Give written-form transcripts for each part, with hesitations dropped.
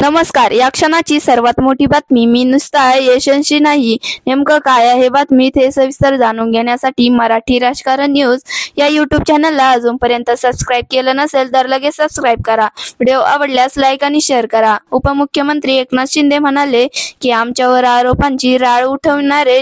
नमस्कार. या क्षणाची सर्वात मोठी बातमी. मी नुसता यशस्वी नाही. नेमकं काय आहे बातमी ते सविस्तर जाणून घेण्यासाठी मराठी राजकारण न्यूज या यूट्यूब चॅनलला अजूनपर्यंत सबस्क्राईब केलं नसेल तर लगेच सबस्क्राईब करा. व्हिडिओ आवडल्यास लाईक आणि शेअर करा. उपमुख्यमंत्री एकनाथ शिंदे म्हणाले की आमच्यावर आरोपांची राळ उठवणारे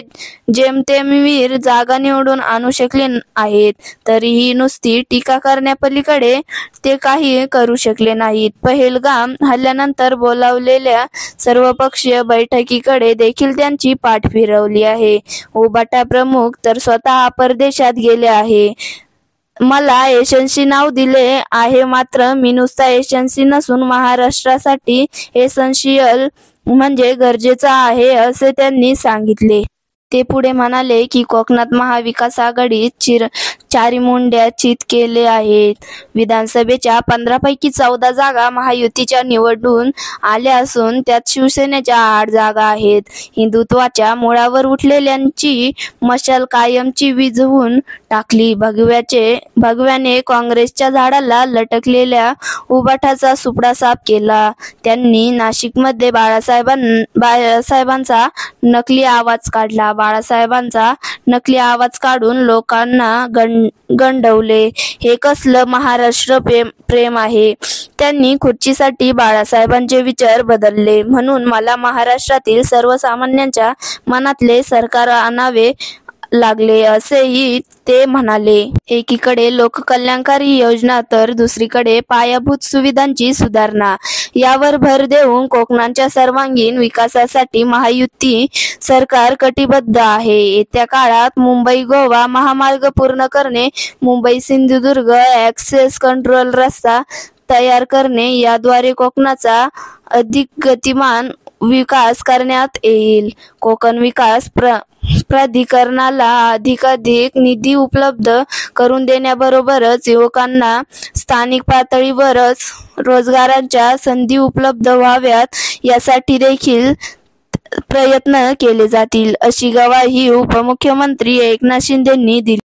जेमतेम वीर जागा निवडून आणू शकले आहेत, तरीही नुसती टीका करण्यापलीकडे ते काही करू शकले नाहीत. पहलगाम हल्ल्यानंतर बोलावलेल्या सर्वपक्षीय बैठकीकडे देखील त्यांची पाठ फिरवली आहे. उबाटा प्रमुख तर स्वतः परदेशात गेले आहे. मला यशस्वी नाव दिले आहे, मात्र मी नुसता यशस्वी नसून महाराष्ट्रासाठी एसेन्शियल म्हणजे गरजेचं आहे असे त्यांनी सांगितले. ते पुढे म्हणाले की कोकणात महाविकास आघाडीत चारीमुंड्या चित केले आहेत. विधानसभेच्या 15 पैकी 14 जागा महायुतीच्या निवडून आल्या असून त्यात शिवसेनेच्या 8 जागा आहेत. हिंदुत्वाच्या मुळावर उठलेल्यांची मशाल कायमची विझवून टाकली. भगव्याने काँग्रेसच्या झाडाला लटकलेल्या उबाटाचा सुपडा साफ केला. त्यांनी नाशिकमध्ये बाळासाहेबांचा नकली आवाज काढला. बाळासाहेबांचा नकली आवाज काढून लोकांना गंडवले. हे कसलं महाराष्ट्र प्रेम आहे? त्यांनी खुर्चीसाठी बाळासाहेबांचे विचार बदलले म्हणून मला महाराष्ट्रातील सर्वसामान्यांच्या मनातले सरकार आणावे लागले असेही ते म्हणाले. एकीकडे लोककल्याणकारी योजना तर दुसरीकडे पायाभूत सुविधांची सुधारणा यावर भर देऊन कोकणाच्या सर्वांगीण विकासासाठी महायुती सरकार कटिबद्ध आहे. येत्या काळात मुंबई गोवा महामार्ग पूर्ण करणे, मुंबई सिंधुदुर्ग ॲक्सेस कंट्रोल रस्ता तयार करणे याद्वारे कोकणाचा अधिक गतिमान विकास करण्यात येईल. कोकण विकास प्राधिकरणाला अधिकाधिक निधी उपलब्ध करून देण्याबरोबरच युवकांना स्थानिक पातळीवरच रोजगाराच्या संधी उपलब्ध व्हाव्यात यासाठी देखील प्रयत्न केले जातील, अशी ग्वाही उपमुख्यमंत्री एकनाथ शिंदेंनी दिली.